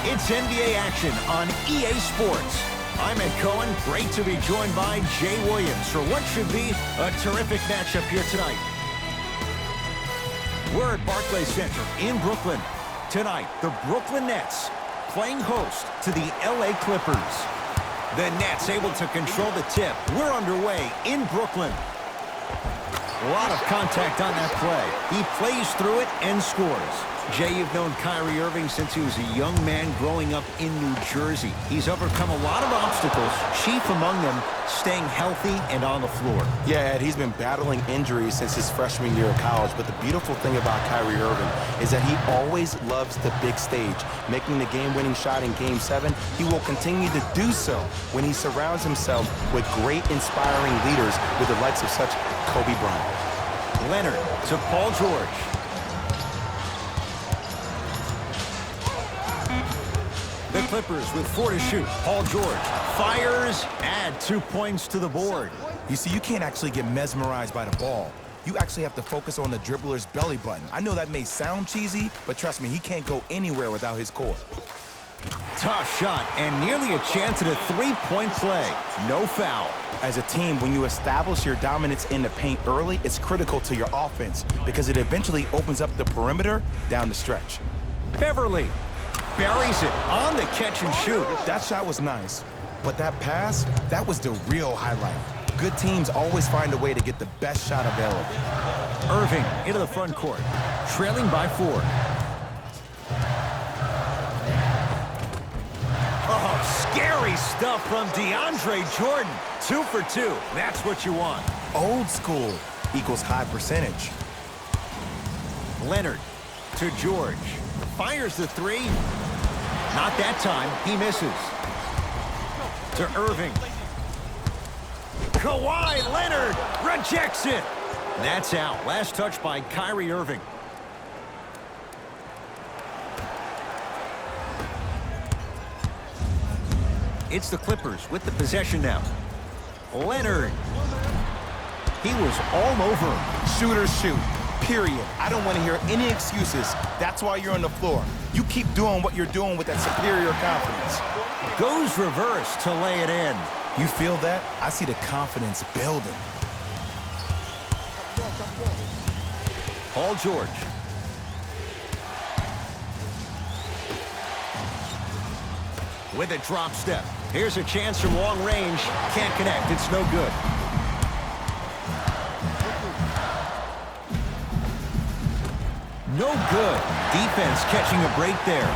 It's NBA action on EA Sports. I'm Ed Cohen. Great to be joined by Jay Williams for what should be a terrific matchup here tonight. We're at Barclays Center in Brooklyn. Tonight, the Brooklyn Nets playing host to the LA Clippers. The Nets able to control the tip. We're underway in Brooklyn. A lot of contact on that play. He plays through it and scores. Jay, you've known Kyrie Irving since he was a young man growing up in New Jersey. He's overcome a lot of obstacles, chief among them staying healthy and on the floor. Yeah, Ed, he's been battling injuries since his freshman year of college, but the beautiful thing about Kyrie Irving is that he always loves the big stage. Making the game-winning shot in Game 7, he will continue to do so when he surrounds himself with great, inspiring leaders with the likes of such Kobe Bryant. Leonard to Paul George. The Clippers with 4 to shoot. Paul George fires, add 2 points to the board. You see, you can't actually get mesmerized by the ball. You actually have to focus on the dribbler's belly button. I know that may sound cheesy, but trust me, he can't go anywhere without his core. Tough shot and nearly a chance at a 3-point play. No foul. As a team, when you establish your dominance in the paint early, it's critical to your offense because it eventually opens up the perimeter down the stretch. Beverly buries it on the catch and shoot. That shot was nice, but that pass, that was the real highlight. Good teams always find a way to get the best shot available. Irving into the front court, trailing by 4. Oh, scary stuff from DeAndre Jordan. 2 for 2. That's what you want. Old school equals high percentage. Leonard to George. Fires the 3. Not that time. He misses. To Irving. Kawhi Leonard rejects it. That's out. Last touch by Kyrie Irving. It's the Clippers with the possession now. Leonard. He was all over him. Shooters shoot. Period. I don't want to hear any excuses. That's why you're on the floor. You keep doing what you're doing with that superior confidence. Goes reverse to lay it in. You feel that? I see the confidence building. Paul George. With a drop step. Here's a chance from long range. Can't connect. It's no good. No good. Defense catching a break there.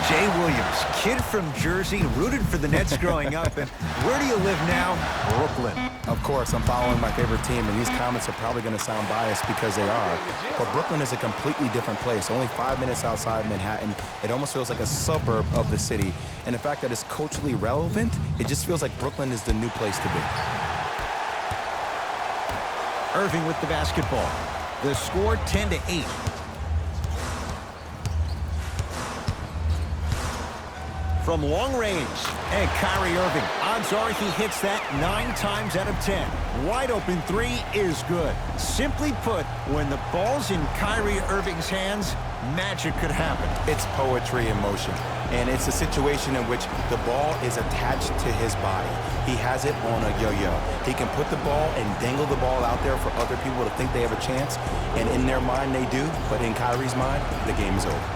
Jay Williams, kid from Jersey, rooted for the Nets growing up. And where do you live now? Brooklyn. Of course, I'm following my favorite team, and these comments are probably going to sound biased because they are. But Brooklyn is a completely different place. Only 5 minutes outside Manhattan. It almost feels like a suburb of the city. And the fact that it's culturally relevant, it just feels like Brooklyn is the new place to be. Irving with the basketball. The score 10 to 8. From long range, and Kyrie Irving, odds are he hits that 9 times out of 10. Wide open 3 is good. Simply put, when the ball's in Kyrie Irving's hands, magic could happen. It's poetry in motion, and it's a situation in which the ball is attached to his body. He has it on a yo-yo. He can put the ball and dangle the ball out there for other people to think they have a chance, and in their mind they do, but in Kyrie's mind, the game is over.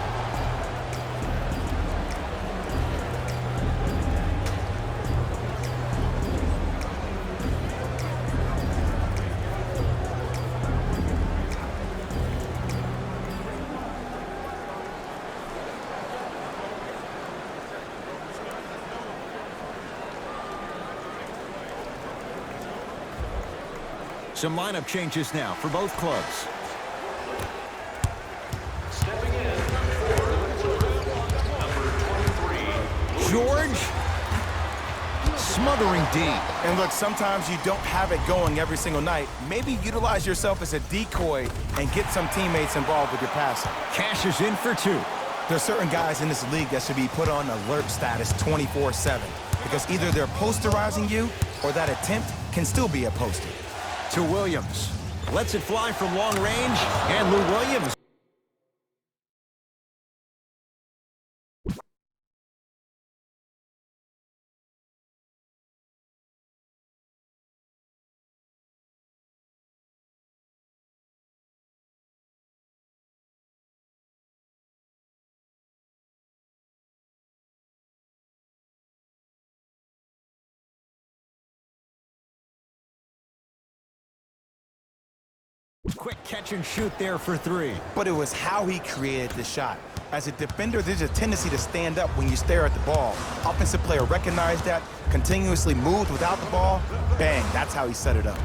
Some lineup changes now for both clubs. Stepping in number 23, George smothering D. And look, sometimes you don't have it going every single night. Maybe utilize yourself as a decoy and get some teammates involved with your passing. Cash is in for 2. There's certain guys in this league that should be put on alert status 24/7 because either they're posterizing you or that attempt can still be a poster. To Williams. Lets it fly from long range, and Lou Williams Quick catch and shoot there for three. But it was how he created the shot. As a defender, there's a tendency to stand up when you stare at the ball. Offensive player recognized that, continuously moved without the ball. Bang, that's how he set it up.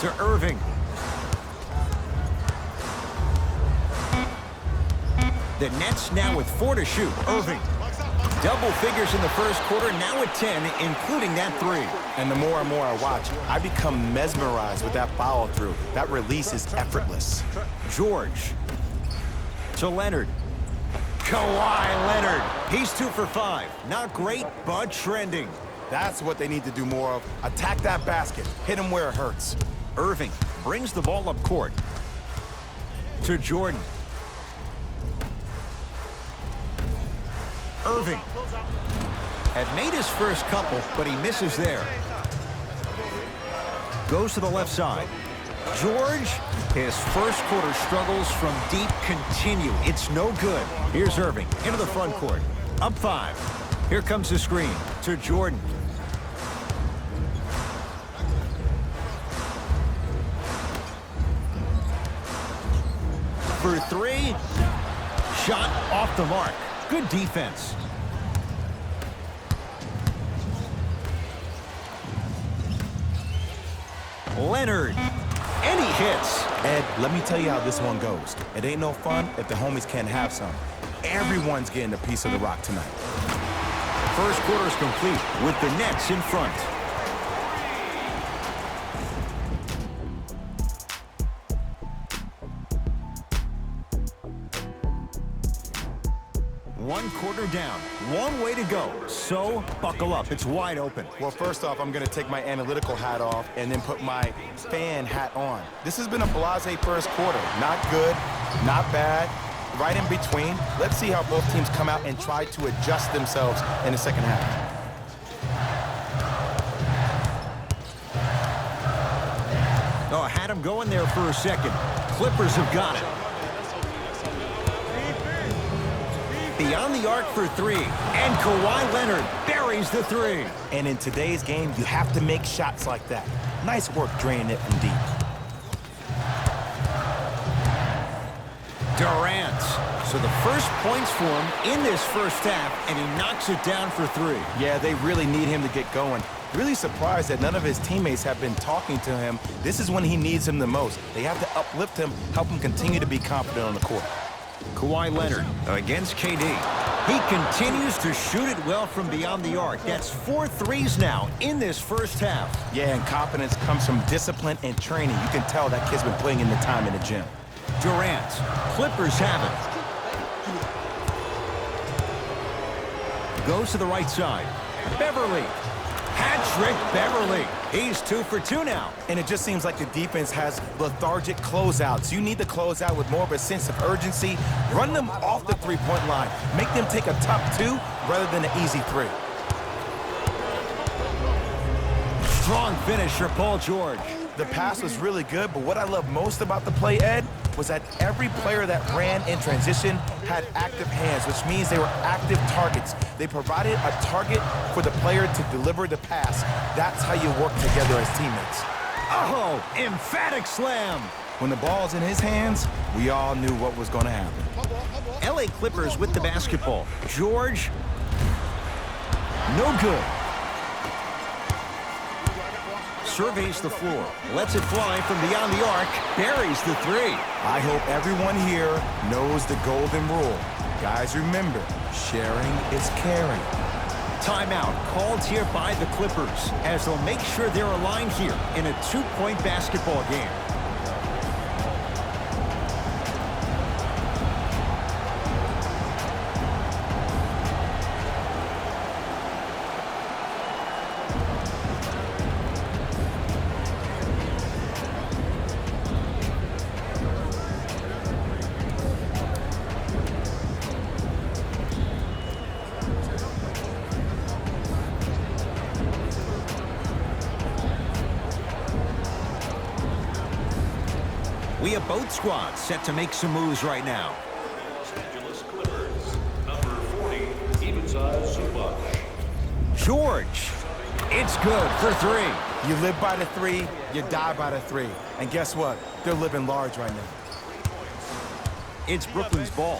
To Irving. The Nets now with 4 to shoot. Irving. Double figures in the first quarter, now at 10, including that three. And the more and more I watch, I become mesmerized with that follow-through. That release is effortless. George. To Leonard. Kawhi Leonard. He's 2 for 5. Not great, but trending. That's what they need to do more of. Attack that basket. Hit him where it hurts. Irving brings the ball up court. To Jordan. Irving had made his first couple, but he misses there. Goes to the left side. George, his first quarter struggles from deep continue. It's no good. Here's Irving into the front court. Up 5. Here comes the screen to Jordan. For 3. Shot off the mark. Good defense. Leonard. And he hits. Ed, let me tell you how this one goes. It ain't no fun if the homies can't have some. Everyone's getting a piece of the rock tonight. First quarter's complete with the Nets in front. One quarter down, one way to go. So buckle up, it's wide open. Well, first off, I'm going to take my analytical hat off and then put my fan hat on. This has been a blasé first quarter. Not good, not bad, right in between. Let's see how both teams come out and try to adjust themselves in the second half. Oh, had him going there for a second. Clippers have got it. Beyond the arc for 3, and Kawhi Leonard buries the 3. And in today's game, you have to make shots like that. Nice work draining it from deep. Durant. So the first points for him in this first half, and he knocks it down for 3. Yeah, they really need him to get going. Really surprised that none of his teammates have been talking to him. This is when he needs him the most. They have to uplift him, help him continue to be confident on the court. Kawhi Leonard against KD. He continues to shoot it well from beyond the arc. That's 4 threes now in this first half. Yeah, and confidence comes from discipline and training. You can tell that kid's been putting in the time in the gym. Durant. Clippers have it. Goes to the right side. Beverly. Hat-trick Beverly. He's 2 for 2 now. And it just seems like the defense has lethargic closeouts. You need to close out with more of a sense of urgency. Run them off the three-point line. Make them take a tough 2 rather than an easy 3. Strong finisher, Paul George. The pass was really good, but what I love most about the play, Ed, was that every player that ran in transition had active hands, which means they were active targets. They provided a target for the player to deliver the pass. That's how you work together as teammates. Oh, emphatic slam. When the ball's in his hands, we all knew what was going to happen. LA Clippers with the basketball. George, no good. Surveys the floor, lets it fly from beyond the arc, buries the 3. I hope everyone here knows the golden rule. Guys, remember, sharing is caring. Timeout called here by the Clippers as they'll make sure they're aligned here in a 2-point basketball game. We have both squads set to make some moves right now. Los Angeles Clippers, number 40, Ivica Zubac. George It's good for three. You live by the three, you die by the three. And guess what? They're living large right now. It's Brooklyn's ball.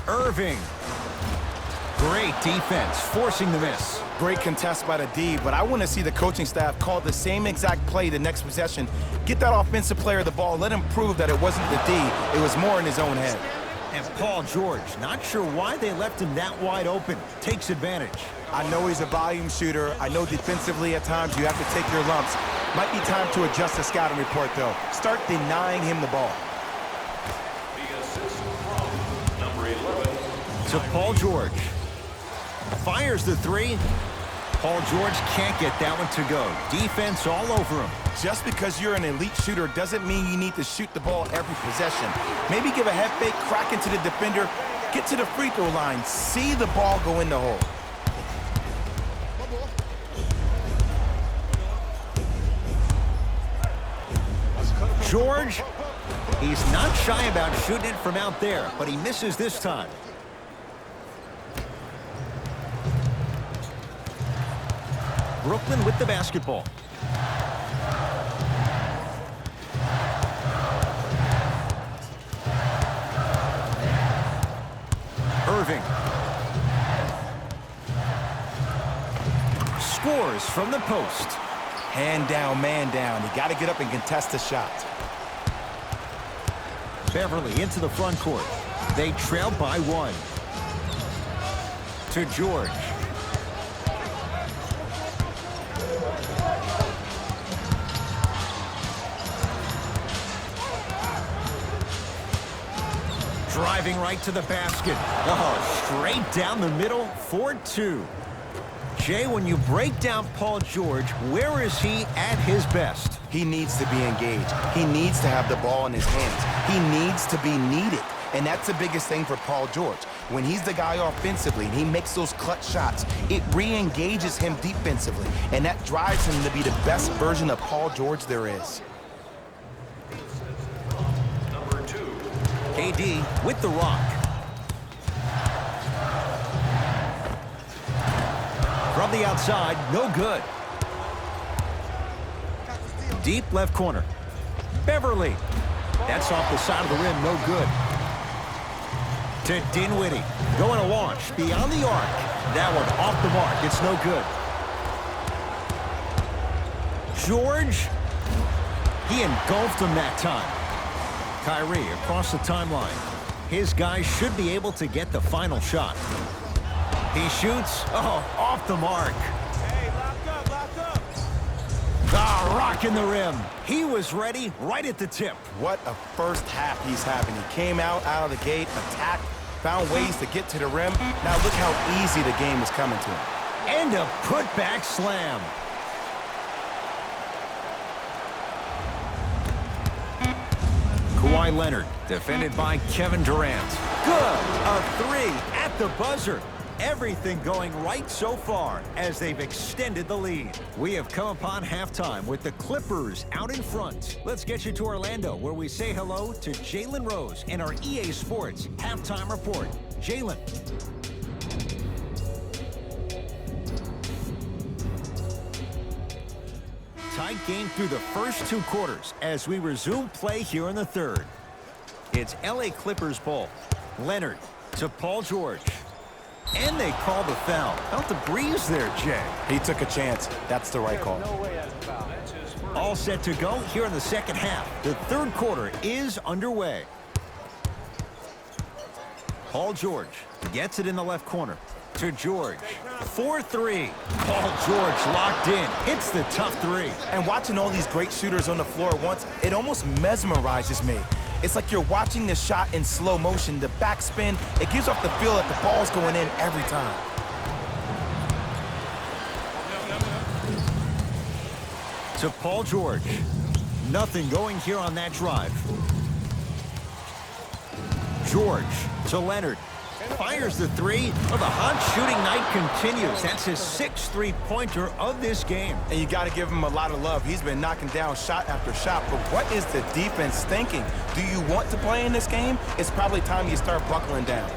Irving. Great defense, forcing the miss. Great contest by the D, but I want to see the coaching staff call the same exact play the next possession. Get that offensive player the ball. Let him prove that it wasn't the D. It was more in his own head. And Paul George, not sure why they left him that wide open. Takes advantage. I know he's a volume shooter. I know defensively at times you have to take your lumps. Might be time to adjust the scouting report, though. Start denying him the ball. The assist from number 11. To Paul George. Fires the three. Paul George can't get that one to go. Defense all over him. Just because you're an elite shooter doesn't mean you need to shoot the ball every possession. Maybe give a head fake, crack into the defender, get to the free throw line, see the ball go in the hole. George, he's not shy about shooting it from out there, but he misses this time. Brooklyn with the basketball. Irving. Scores from the post. Hand down, man down. You got to get up and contest the shot. Beverly into the front court. They trail by one. To George. Driving right to the basket. Oh, straight down the middle, 4-2. Jay, when you break down Paul George, where is he at his best? He needs to be engaged. He needs to have the ball in his hands. He needs to be needed. And that's the biggest thing for Paul George. When he's the guy offensively and he makes those clutch shots, it re-engages him defensively. And that drives him to be the best version of Paul George there is. Number 2. KD with the rock. From the outside, no good. Deep left corner. Beverly. That's off the side of the rim, no good. To Dinwiddie. Going to launch beyond the arc. That one off the mark. It's no good. George. He engulfed him that time. Kyrie across the timeline. His guys should be able to get the final shot. He shoots. Oh, off the mark. Hey, lock up. Ah, rocking the rim. He was ready right at the tip. What a first half he's having. He came out of the gate, attacked, found ways to get to the rim. Now look how easy the game is coming to him. And a putback slam. Kawhi Leonard, defended by Kevin Durant. Good. A three at the buzzer. Everything going right so far as they've extended the lead. We have come upon halftime with the Clippers out in front. Let's get you to Orlando, where we say hello to Jalen Rose in our EA Sports halftime report. Jalen. Tight game through the first two quarters as we resume play here in the third. It's LA Clippers ball. Leonard to Paul George. And they call the foul. Felt the breeze there, Jay. He took a chance. That's the right call. No way that's a foul. All set to go here in the second half. The third quarter is underway. Paul George gets it in the left corner. To George. 4-3. Paul George locked in. Hits the tough three. And watching all these great shooters on the floor at once, it almost mesmerizes me. It's like you're watching the shot in slow motion. The backspin, it gives off the feel that the ball's going in every time. To Paul George. Nothing going here on that drive. George to Leonard. Fires the three. Well, the hot shooting night continues. That's his sixth three-pointer of this game. And you got to give him a lot of love. He's been knocking down shot after shot. But what is the defense thinking? Do you want to play in this game? It's probably time you start buckling down.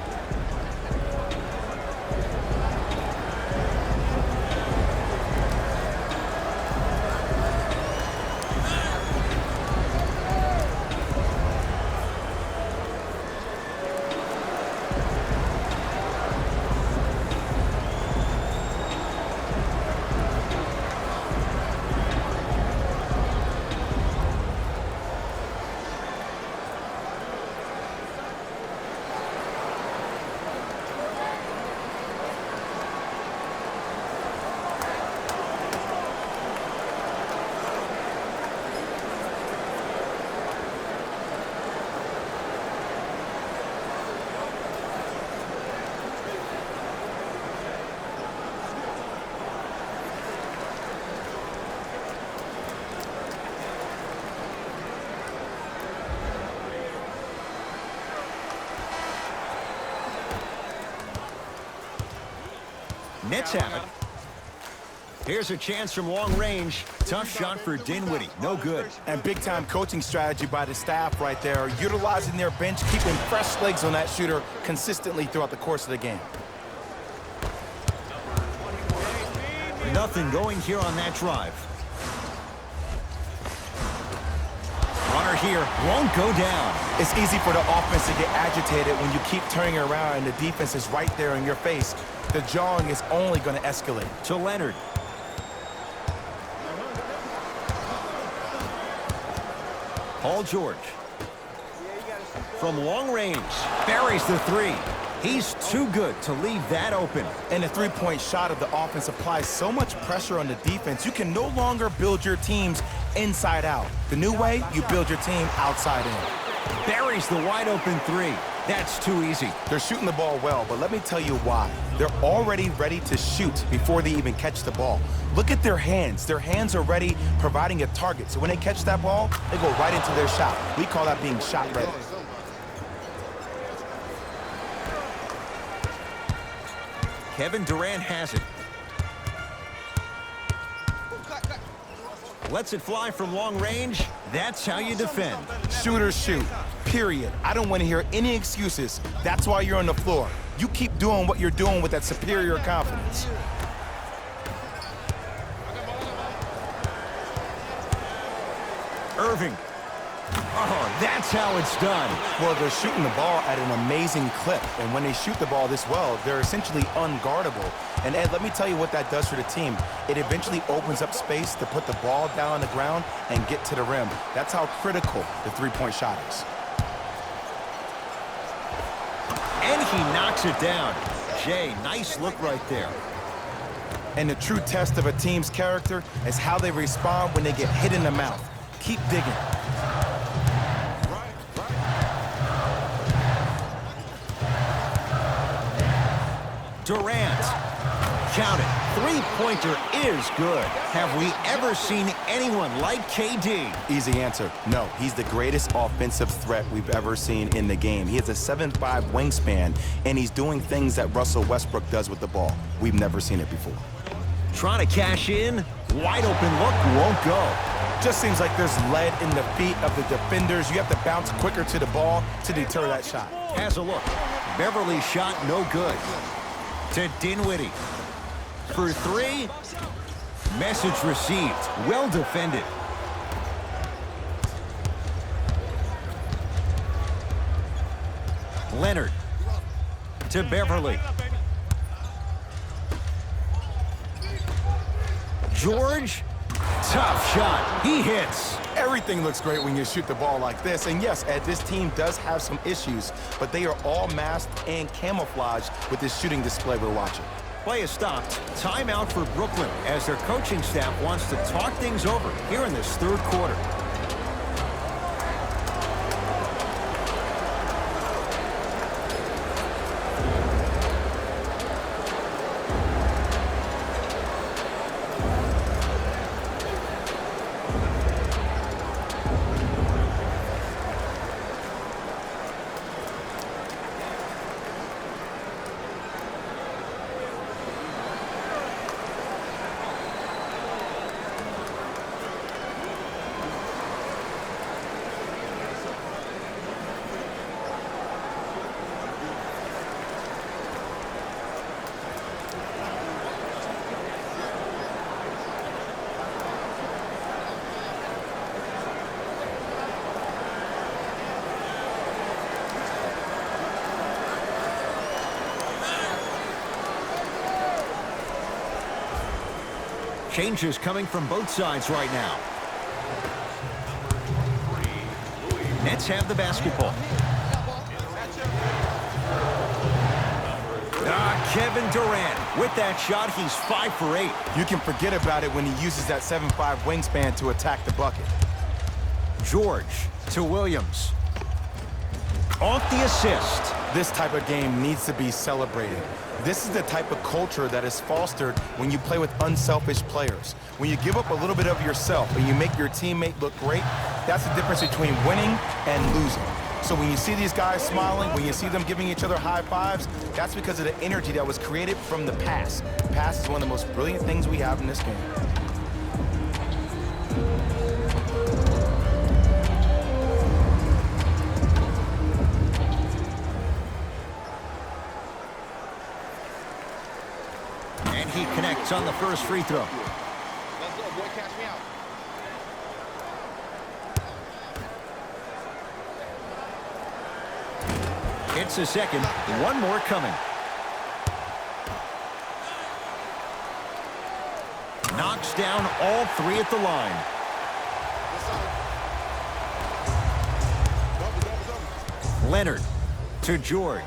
Nets have it. Here's a chance from long range. Tough shot for Dinwiddie. No good. And big-time coaching strategy by the staff right there, utilizing their bench, keeping fresh legs on that shooter consistently throughout the course of the game. Nothing going here on that drive. Runner here won't go down. It's easy for the offense to get agitated when you keep turning around and the defense is right there in your face. The jawing is only going to escalate. To Leonard. Paul George. From long range, buries the three. He's too good to leave that open. And the three-point shot of the offense applies so much pressure on the defense, you can no longer build your teams inside out. The new way, you build your team outside in. Buries the wide open three. That's too easy. They're shooting the ball well, but let me tell you why. They're already ready to shoot before they even catch the ball. Look at their hands. Their hands are ready, providing a target. So when they catch that ball, they go right into their shot. We call that being shot ready. Kevin Durant has it. Lets it fly from long range. That's how you defend. Shooters shoot, period. I don't want to hear any excuses. That's why you're on the floor. You keep doing what you're doing with that superior confidence. Irving. Oh, that's how it's done. Well, they're shooting the ball at an amazing clip, and when they shoot the ball this well, they're essentially unguardable. And Ed, let me tell you what that does for the team. It eventually opens up space to put the ball down on the ground and get to the rim. That's how critical the three-point shot is. And he knocks it down. Jay, nice look right there. And the true test of a team's character is how they respond when they get hit in the mouth. Keep digging. Durant. Count it. Three-pointer is good. Have we ever seen anyone like KD? Easy answer. No, he's the greatest offensive threat we've ever seen in the game. He has a 7'5" wingspan, and he's doing things that Russell Westbrook does with the ball. We've never seen it before. Trying to cash in. Wide open look won't go. Just seems like there's lead in the feet of the defenders. You have to bounce quicker to the ball to deter that shot. Has a look. Beverly's shot no good. To Dinwiddie. For three. Message received. Well defended. Leonard. To Beverly. George. Tough shot. He hits. Everything looks great when you shoot the ball like this. And yes, Ed, this team does have some issues, but they are all masked and camouflaged with this shooting display we're watching. Play is stopped. Timeout for Brooklyn as their coaching staff wants to talk things over here in this third quarter. Changes coming from both sides right now. Nets have the basketball. Kevin Durant. With that shot, he's 5 for 8. You can forget about it when he uses that 7'5" wingspan to attack the bucket. George to Williams. Off the assist. This type of game needs to be celebrated. This is the type of culture that is fostered when you play with unselfish players. When you give up a little bit of yourself and you make your teammate look great, that's the difference between winning and losing. So when you see these guys smiling, when you see them giving each other high fives, that's because of the energy that was created from the pass. The pass is one of the most brilliant things we have in this game. And he connects on the first free throw. Let's go, boy, catch me out. Hits a second. One more coming. Knocks down all three at the line. Leonard to George.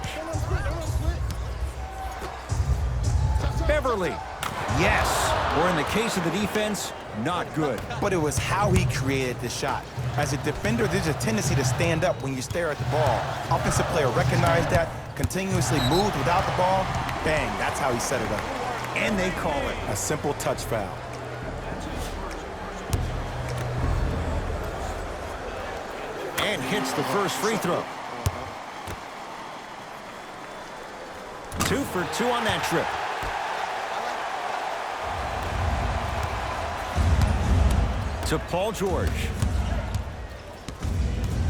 Beverly. Yes. Or in the case of the defense, not good. But it was how he created the shot. As a defender, there's a tendency to stand up when you stare at the ball. Offensive player recognized that, continuously moved without the ball. Bang, that's how he set it up. And they call it a simple touch foul. And hits the first free throw. 2 for 2 on that trip. To Paul George.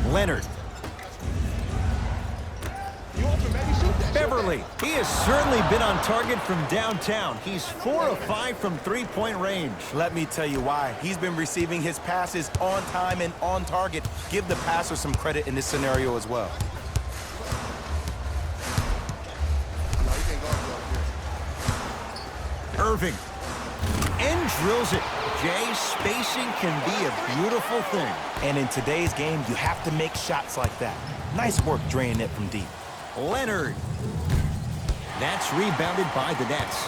Leonard. Beverly. He has certainly been on target from downtown. He's 4 of 5 from three-point range. Let me tell you why. He's been receiving his passes on time and on target. Give the passer some credit in this scenario as well. Irving. And drills it. Jay, spacing can be a beautiful thing. And in today's game, you have to make shots like that. Nice work draining it from deep. Leonard. That's rebounded by the Nets.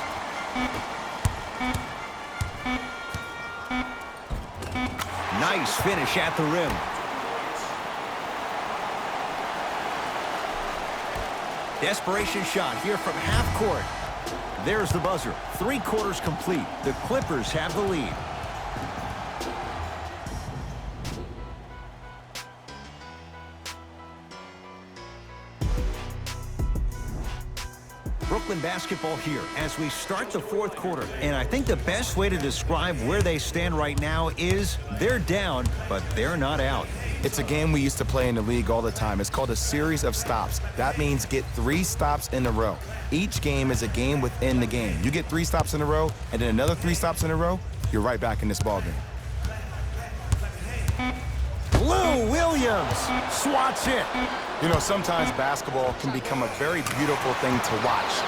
Nice finish at the rim. Desperation shot here from half court. There's the buzzer. 3 quarters complete. The Clippers have the lead. Brooklyn basketball here as we start the fourth quarter. And I think the best way to describe where they stand right now is they're down, but they're not out. It's a game we used to play in the league all the time. It's called a series of stops. That means get 3 stops in a row. Each game is a game within the game. You get 3 stops in a row, and then another 3 stops in a row, you're right back in this ballgame. Lou Williams swats it. You know, sometimes basketball can become a very beautiful thing to watch.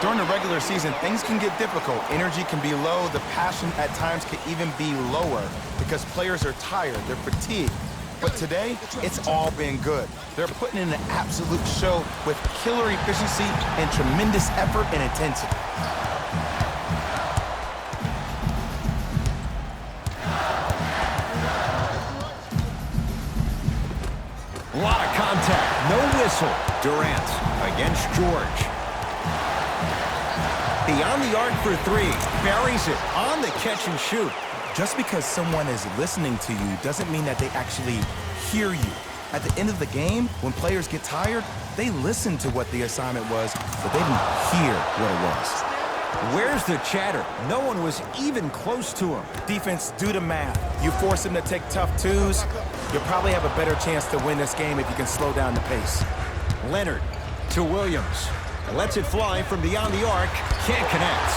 During the regular season, things can get difficult. Energy can be low. The passion at times can even be lower because players are tired. They're fatigued. But today, it's all been good. They're putting in an absolute show with killer efficiency and tremendous effort and intensity. A lot of contact, no whistle. Durant against George. Beyond the arc for 3, buries it on the catch and shoot. Just because someone is listening to you doesn't mean that they actually hear you. At the end of the game, when players get tired, they listen to what the assignment was, but they didn't hear what it was. Where's the chatter? No one was even close to him. Defense, do the math. You force them to take tough twos, you'll probably have a better chance to win this game if you can slow down the pace. Leonard to Williams. Lets it fly from beyond the arc. Can't connect.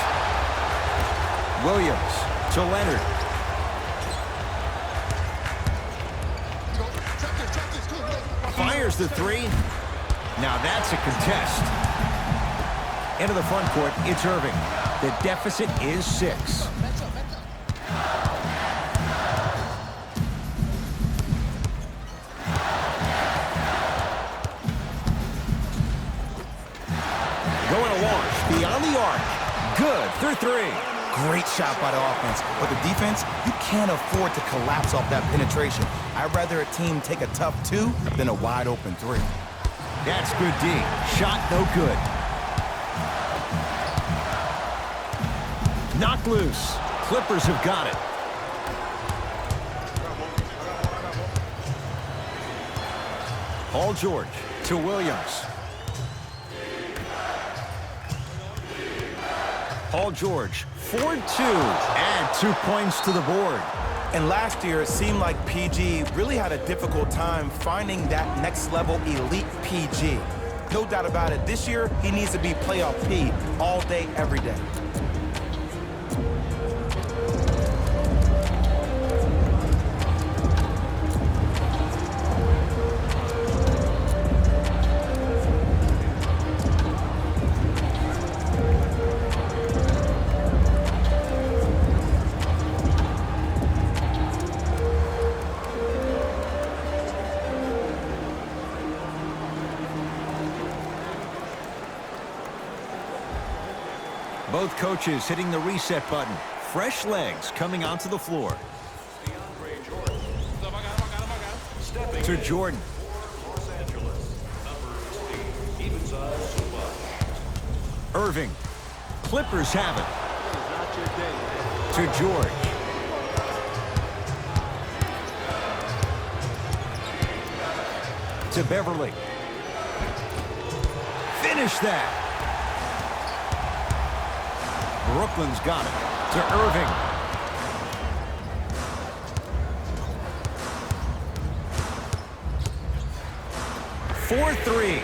Williams to Leonard. Fires the 3. Now that's a contest. Into the front court, it's Irving. The deficit is 6. Going to launch beyond the arc. Good for 3. Great shot by the offense, but the defense, you can't afford to collapse off that penetration. I'd rather a team take a tough 2 than a wide open 3. That's good D. Shot no good. Knocked loose. Clippers have got it. Paul George to Williams. Paul George, 4-2, add 2 points to the board. And last year, it seemed like PG really had a difficult time finding that next level elite PG. No doubt about it, this year, he needs to be playoff P all day, every day. Both coaches hitting the reset button. Fresh legs coming onto the floor. To Jordan. Los Angeles, number 20, Evenside Subash. Irving. Clippers have it. To George. To Beverly. Finish that. Brooklyn's got it. To Irving. For 3.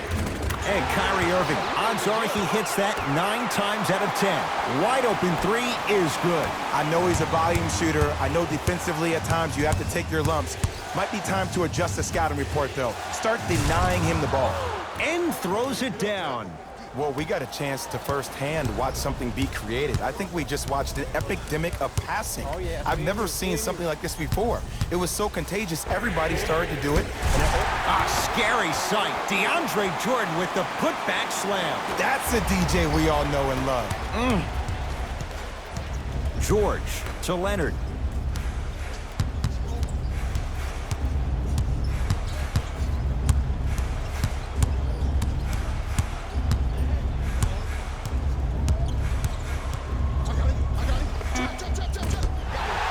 And Kyrie Irving, odds are he hits that 9 times out of 10. Wide open 3 is good. I know he's a volume shooter. I know defensively at times you have to take your lumps. Might be time to adjust the scouting report, though. Start denying him the ball. And throws it down. Well, we got a chance to firsthand watch something be created. I think we just watched an epidemic of passing. I've never seen something like this before. It was so contagious, everybody started to do it. A scary sight. DeAndre Jordan with the putback slam. That's a DJ we all know and love. George to Leonard.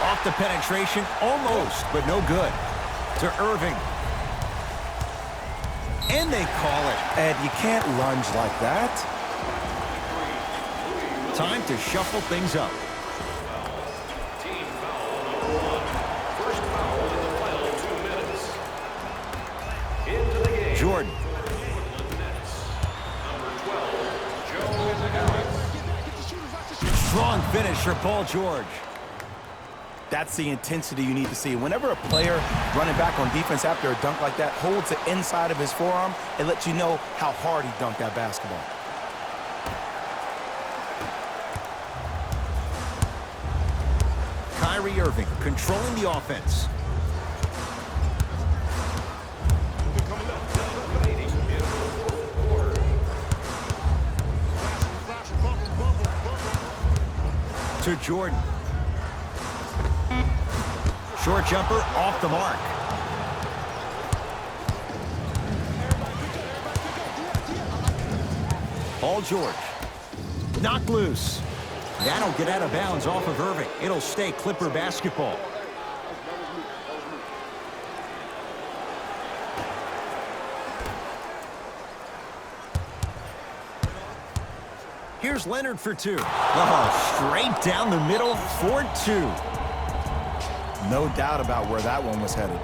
Off the penetration, almost, but no good. To Irving. And they call it. Ed, you can't lunge like that. Time to shuffle things up. Team foul number 1. First foul in the final 2 minutes. Into the game. Jordan. Brooklyn Nets. Number 12, Joe Harris. Strong finish for Paul George. That's the intensity you need to see. Whenever a player running back on defense after a dunk like that holds the inside of his forearm, it lets you know how hard he dunked that basketball. Kyrie Irving controlling the offense. To Jordan. Short jumper off the mark. Paul George. Knocked loose. That'll get out of bounds off of Irving. It'll stay Clipper basketball. Here's Leonard for 2. Oh, straight down the middle for 2. No doubt about where that one was headed.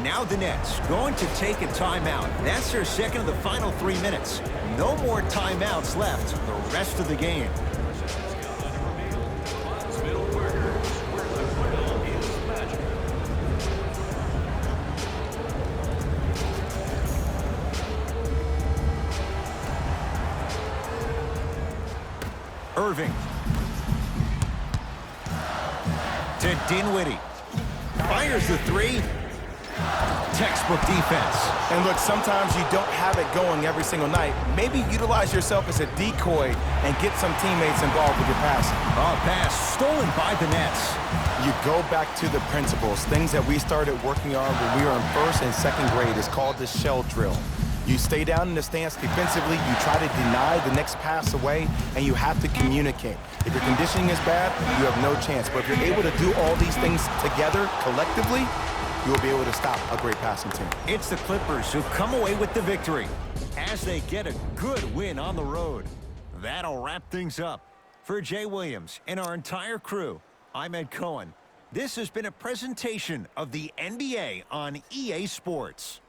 Now the Nets going to take a timeout. That's their second of the final 3 minutes. No more timeouts left the rest of the game. Irving. To Dinwiddie. Fires the 3. Textbook defense. And look, sometimes you don't have it going every single night. Maybe utilize yourself as a decoy and get some teammates involved with your passing. A pass stolen by the Nets. You go back to the principles, things that we started working on when we were in first and second grade. It's called the shell drill. You stay down in the stance defensively, you try to deny the next pass away, and you have to communicate. If your conditioning is bad, you have no chance. But if you're able to do all these things together, collectively, you'll be able to stop a great passing team. It's the Clippers who come away with the victory as they get a good win on the road. That'll wrap things up. For Jay Williams and our entire crew, I'm Ed Cohen. This has been a presentation of the NBA on EA Sports.